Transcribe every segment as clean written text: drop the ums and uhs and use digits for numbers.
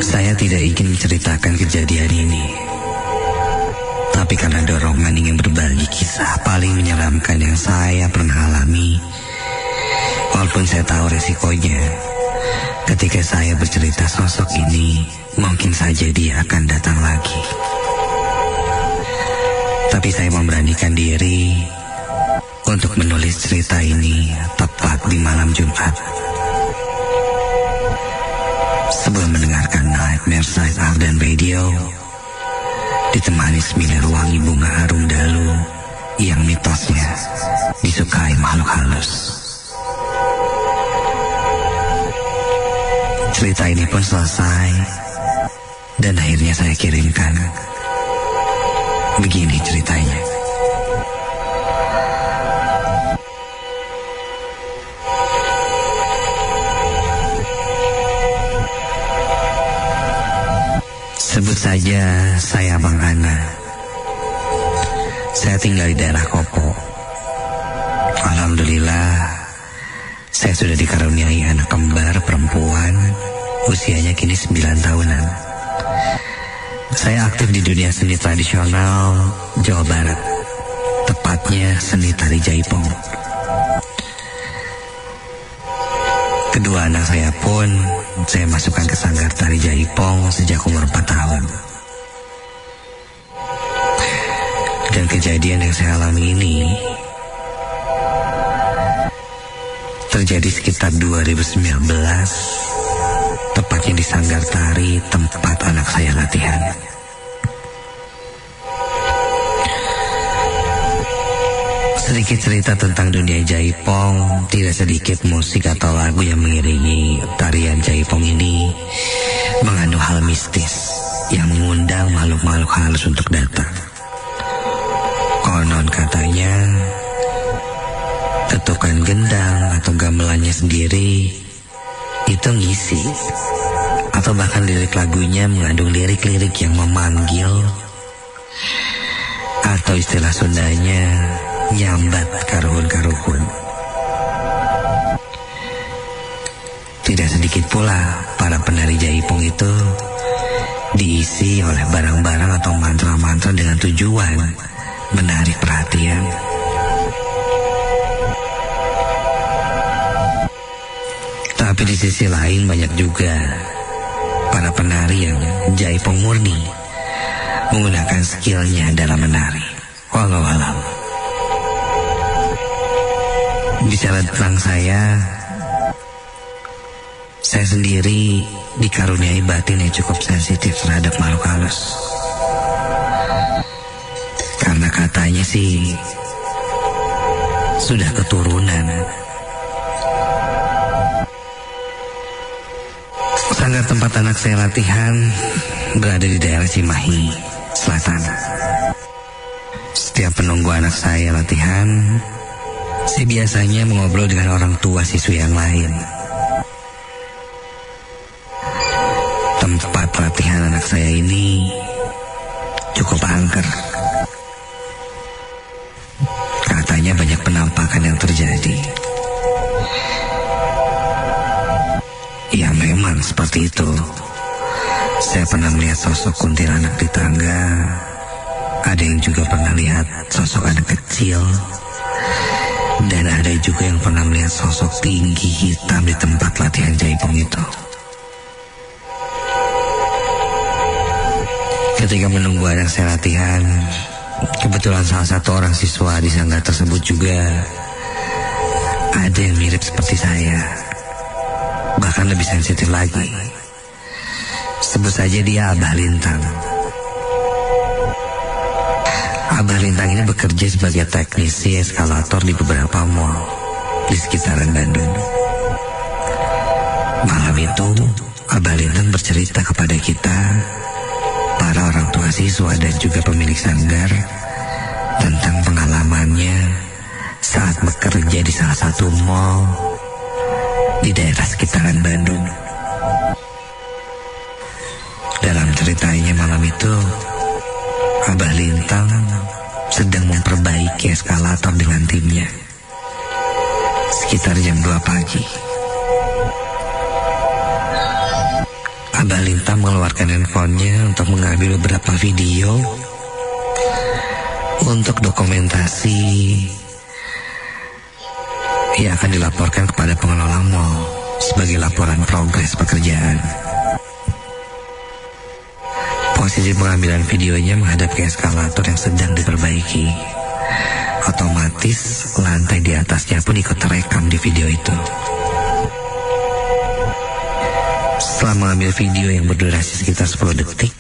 Saya tidak ingin menceritakan kejadian ini, tapi karena dorongan ingin berbagi kisah paling menyeramkan yang saya pernah alami. Walaupun saya tahu resikonya, ketika saya bercerita sosok ini, mungkin saja dia akan datang lagi. Tapi saya memberanikan diri untuk menulis cerita ini tepat di malam Jumat. Sebelum mendengarkan Nightmare Side Ardan Radio, ditemani semilir wangi bunga harum dalu yang mitosnya disukai makhluk halus. Cerita ini pun selesai dan akhirnya saya kirimkan. Begini ceritanya. Sebut saja saya Bang Ana. Saya tinggal di daerah Kopo. Alhamdulillah, saya sudah dikaruniai anak kembar perempuan, usianya kini 9 tahunan. Saya aktif di dunia seni tradisional Jawa Barat, tepatnya seni tari jaipong. Kedua anak saya pun saya masukkan ke sanggar tari jaipong sejak umur 4 tahun. Dan kejadian yang saya alami ini terjadi sekitar 2019, tepatnya di sanggar tari tempat anak saya latihan. Sedikit cerita tentang dunia jaipong, tidak sedikit musik atau lagu yang mengiringi tarian jaipong ini mengandung hal mistis yang mengundang makhluk-makhluk halus untuk datang. Konon katanya, ketukan gendang atau gamelannya sendiri itu ngisi, atau bahkan lirik lagunya mengandung lirik-lirik yang memanggil, atau istilah Sundanya nyambat karuhun-karuhun. Tidak sedikit pula para penari jaipong itu diisi oleh barang-barang atau mantra-mantra dengan tujuan menarik perhatian. Tapi di sisi lain banyak juga para penari yang jaipong murni menggunakan skillnya dalam menari. Walau alam. Bicara tentang saya sendiri dikaruniai batin yang cukup sensitif terhadap makhluk halus. Karena katanya sih sudah keturunan. Sanggar tempat anak saya latihan berada di daerah Cimahi Selatan. Setiap penunggu anak saya latihan, saya biasanya mengobrol dengan orang tua siswi yang lain. Tempat latihan anak saya ini cukup angker. Katanya banyak penampakan yang terjadi. Ya memang seperti itu. Saya pernah melihat sosok kuntilanak di tangga. Ada yang juga pernah lihat sosok anak kecil. Dan ada juga yang pernah melihat sosok tinggi hitam di tempat latihan jaipong itu. Ketika menunggu anak saya latihan, kebetulan salah satu orang siswa di sanggar tersebut juga ada yang mirip seperti saya. Bahkan lebih sensitif lagi. Sebut saja dia Abah Lintang. Abah Lintang ini bekerja sebagai teknisi eskalator di beberapa mall di sekitaran Bandung. Malam itu, Abah Lintang bercerita kepada kita, para orang tua siswa dan juga pemilik sanggar, tentang pengalamannya saat bekerja di salah satu mall di daerah sekitaran Bandung. Dalam ceritanya malam itu, Abah Lintang sedang memperbaiki eskalator dengan timnya. Sekitar jam 2 pagi. Abah Lintang mengeluarkan handphonenya untuk mengambil beberapa video untuk dokumentasi yang akan dilaporkan kepada pengelola mal sebagai laporan progres pekerjaan. Posisi pengambilan videonya menghadap ke eskalator yang sedang diperbaiki. Otomatis lantai di atasnya pun ikut terekam di video itu. Setelah mengambil video yang berdurasi sekitar 10 detik,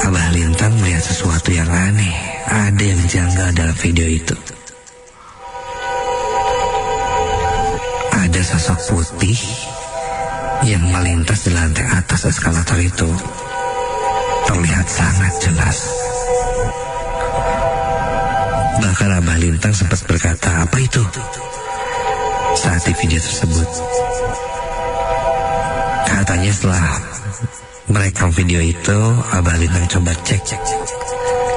Abah Lintang melihat sesuatu yang aneh. Ada yang janggal dalam video itu. Ada sosok putih yang melintas di lantai atas eskalator itu. Terlihat sangat jelas. Bahkan Abah Lintang sempat berkata, "Apa itu?" saat di video tersebut. Katanya setelah merekam video itu, Abah Lintang coba cek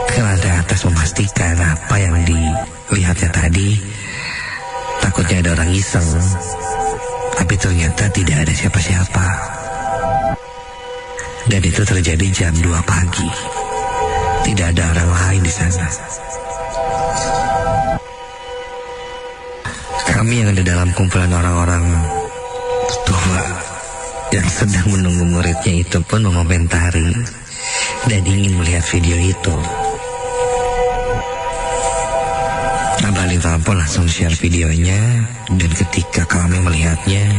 ke lantai atas memastikan apa yang dilihatnya tadi. Takutnya ada orang iseng, tapi ternyata tidak ada siapa-siapa. Dan itu terjadi jam 2 pagi. Tidak ada orang lain di sana. Kami yang ada dalam kumpulan orang-orang tua yang sedang menunggu muridnya itu pun mengomentari dan ingin melihat video itu. Abah Lintang pun langsung share videonya, dan ketika kami melihatnya,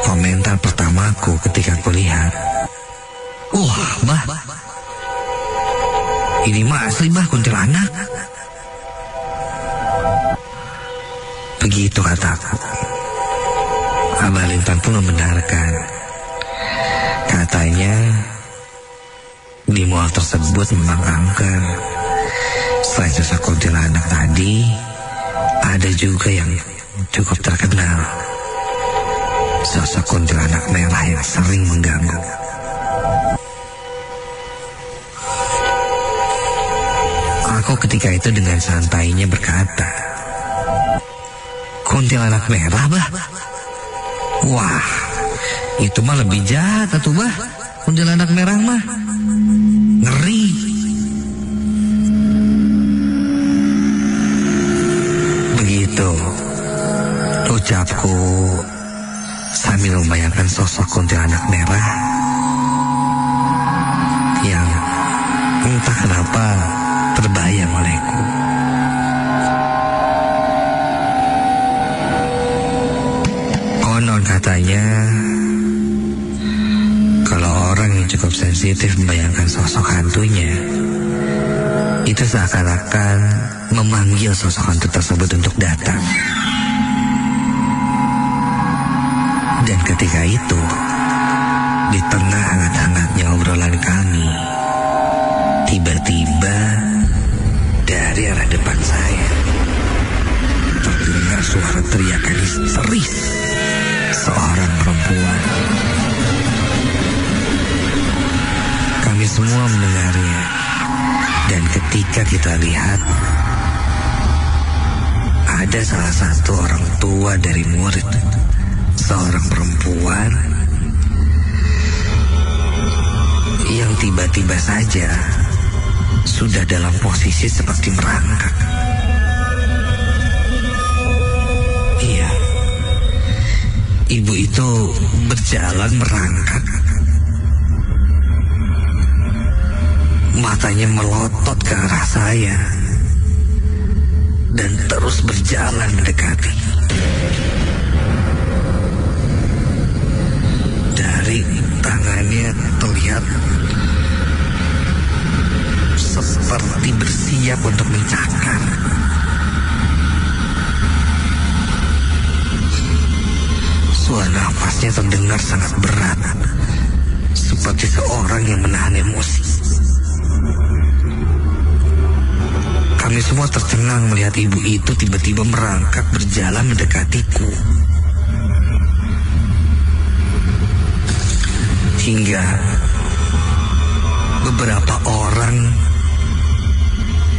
komentar pertamaku ketika aku lihat, "Wah, Bah, ini mah asli Bah kuntilanak." Begitu kataku. Abah Lintang pun membenarkan. Katanya di mall tersebut memang angker. Selain sosok kuntilanak tadi, ada juga yang cukup terkenal. Sosok kuntilanak merah yang sering mengganggu. Aku ketika itu dengan santainya berkata, "Kuntilanak merah, Bah? Wah, itu mah lebih jahat tuh, Bah. Kuntilanak merah mah ngeri." Begitu ucapku sambil membayangkan sosok kuntilanak merah yang entah kenapa terbayang olehku. Konon katanya, kalau orang yang cukup sensitif membayangkan sosok hantunya, itu seakan-akan memanggil sosok hantu tersebut untuk datang. Dan ketika itu, di tengah hangat-hangatnya obrolan kami, tiba-tiba dari arah depan saya terdengar suara teriakan histeris seorang perempuan. Kami semua mendengarnya, dan ketika kita lihat, ada salah satu orang tua dari murid, seorang perempuan yang tiba-tiba saja sudah dalam posisi seperti merangkak. Iya, ibu itu berjalan merangkak. Matanya melotot ke arah saya dan terus berjalan mendekati. Dari tangannya terlihat seperti bersiap untuk mencakar. Suara nafasnya terdengar sangat berat, seperti seorang yang menahan emosi. Kami semua tercengang melihat ibu itu tiba-tiba merangkak berjalan mendekatiku. Hingga beberapa orang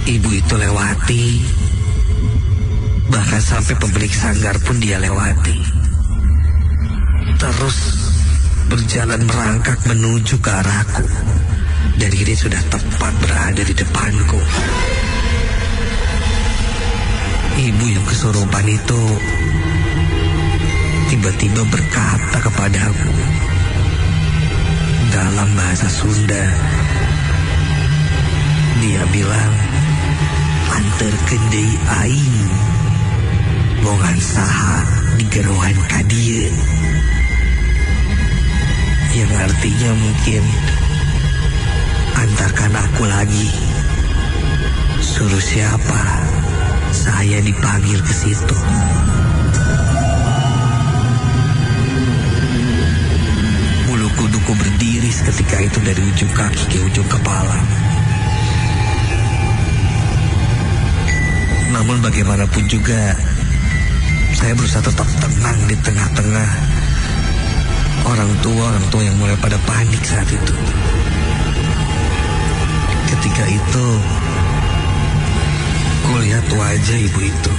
ibu itu lewati, bahkan sampai pemilik sanggar pun dia lewati. Terus berjalan merangkak menuju ke arahku. Dan kini sudah tepat berada di depanku. Ibu yang kesurupan itu tiba-tiba berkata kepadaku dalam bahasa Sunda. Dia bilang, "Anterkeun deui aing bongan saha di gerohan ka dieu." Yang artinya mungkin, antarkan aku lagi. Suruh siapa? Saya dipanggil ke situ. Bulu kuduku berdiri seketika itu dari ujung kaki ke ujung kepala. Namun bagaimanapun juga, saya berusaha tetap tenang di tengah-tengah orang tua yang mulai pada panik saat itu. Ketika itu, kulihat wajah ibu itu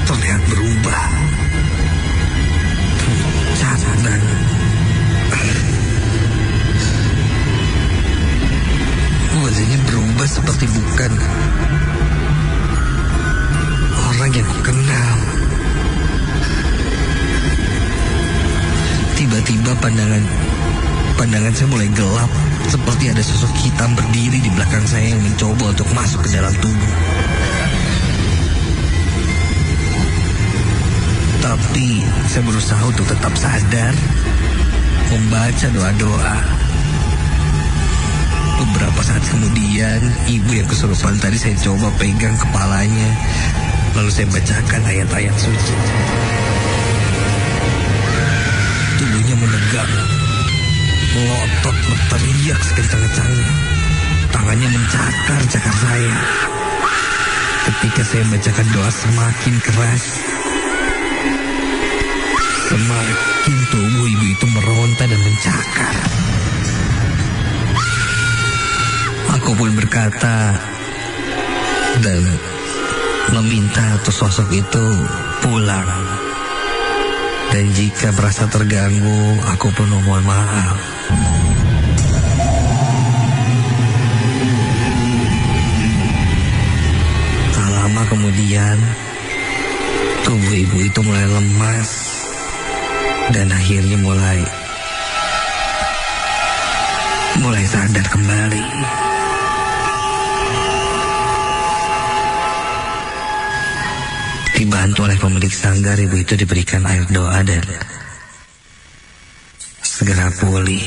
terlihat berubah, pucat dan wajahnya berubah seperti bukan orang yang kukenal. Tiba-tiba pandangan saya mulai gelap, seperti ada sosok hitam berdiri di belakang saya yang mencoba untuk masuk ke dalam tubuh. Tapi saya berusaha untuk tetap sadar, membaca doa-doa. Beberapa saat kemudian, ibu yang kesurupan tadi saya coba pegang kepalanya, lalu saya bacakan ayat-ayat suci. Tubuhnya menegak, melotot, berteriak sekencang-kencangnya. Tangannya mencakar-cakar saya. Ketika saya membacakan doa semakin keras, semakin tubuh ibu itu meronta dan mencakar. Aku pun berkata dan meminta untuk sosok itu pulang. Dan jika merasa terganggu, aku pun mohon maaf. Tak lama kemudian, tubuh ibu itu mulai lemas dan akhirnya mulai sadar kembali. Dibantu oleh pemilik sanggar, ibu itu diberikan air doa dan segera pulih.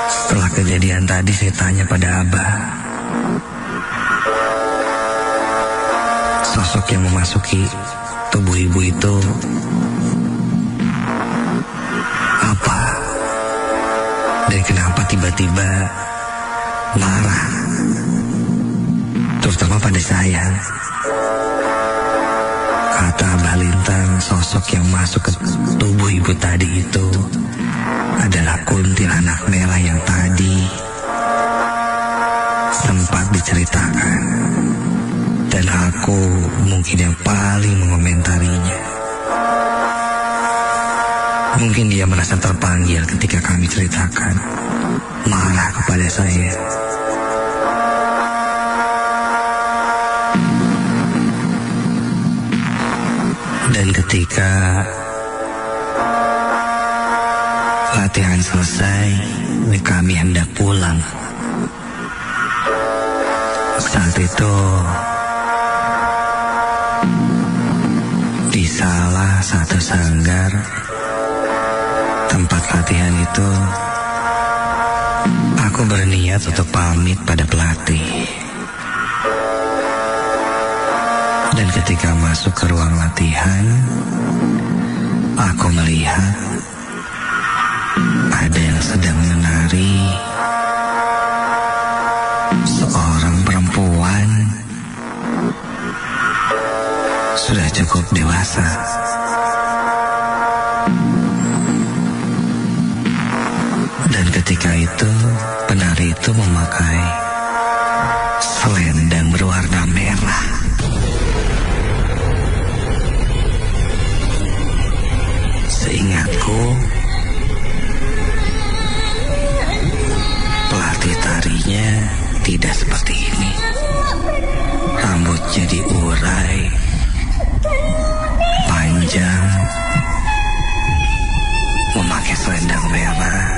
Setelah kejadian tadi, saya tanya pada Abah. Sosok yang memasuki tubuh ibu itu apa? Dan kenapa tiba-tiba marah? Terutama pada saya. Kata Abah Lintang, sosok yang masuk ke tubuh ibu tadi itu adalah kuntilanak merah yang tadi sempat diceritakan. Dan aku mungkin yang paling mengomentarinya. Mungkin dia merasa terpanggil ketika kami ceritakan, marah kepada saya. Dan ketika latihan selesai, kami hendak pulang. Saat itu, di salah satu sanggar tempat latihan itu, aku berniat untuk pamit pada pelatih. Dan ketika masuk ke ruang latihan, aku melihat ada yang sedang menari, seorang perempuan sudah cukup dewasa. Dan ketika itu, penari itu memakai selendang berwarna merah. Seingatku, pelatih tarinya tidak seperti ini. Rambutnya diurai, panjang, memakai selendang merah,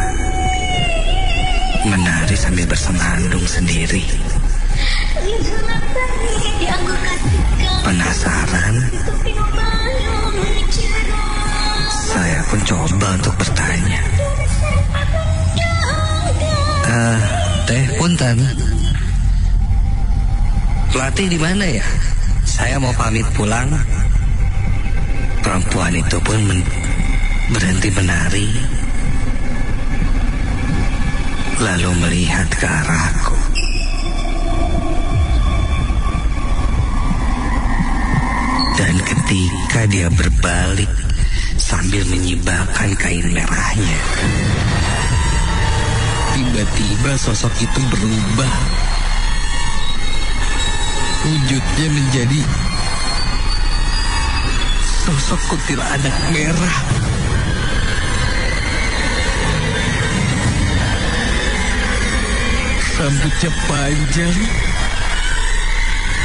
menari sambil bersenandung sendiri. Penasaran? Saya pun coba untuk bertanya. Teh punten, pelatih di mana ya? Saya mau pamit pulang. Perempuan itu pun berhenti menari, lalu melihat ke arahku. Dan ketika dia berbalik sambil menyibakkan kain merahnya, tiba-tiba sosok itu berubah. Wujudnya menjadi sosok kuntilanak merah. Rambutnya panjang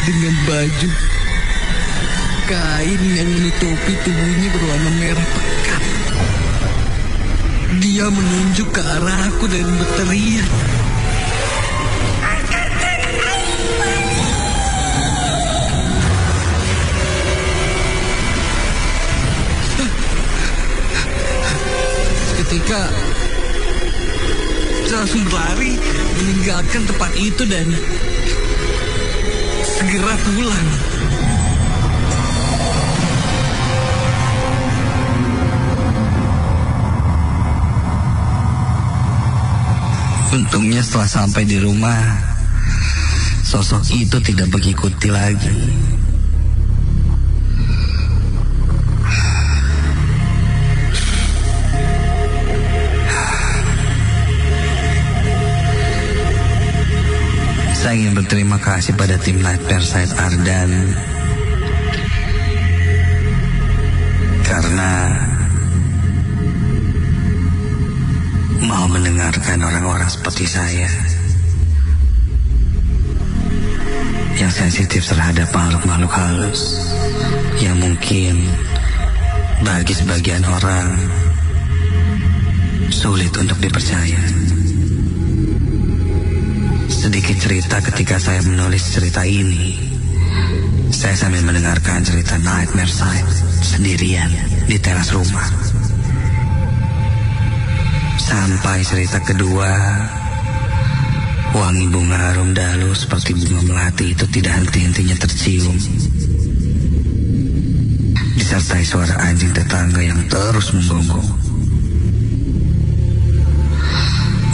dengan baju kain yang menutupi tubuhnya berwarna merah pekat. Dia menunjuk ke arahku dan berteriak. Ketika saya langsung berlari meninggalkan tempat itu dan segera pulang. Untungnya setelah sampai di rumah, sosok itu tidak mengikuti lagi. Saya ingin berterima kasih pada tim Nightmare Side Ardan karena mau mendengarkan orang-orang seperti saya yang sensitif terhadap makhluk-makhluk halus yang mungkin bagi sebagian orang sulit untuk dipercaya. Sedikit cerita ketika saya menulis cerita ini, saya sambil mendengarkan cerita Nightmare Side sendirian di teras rumah. Sampai cerita kedua, wangi bunga harum dalu seperti bunga melati itu tidak henti-hentinya tercium, disertai suara anjing tetangga yang terus menggonggong,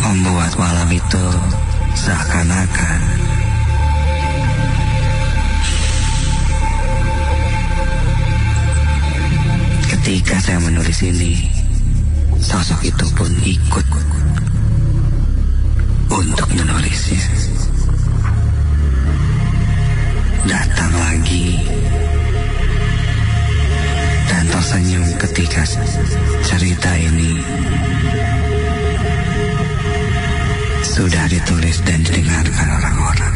membuat malam itu seakan-akan ketika saya menulis ini, sosok itu pun ikut untuk menulisnya. Datang lagi dan tersenyum ketika cerita ini sudah ditulis dan didengarkan orang-orang.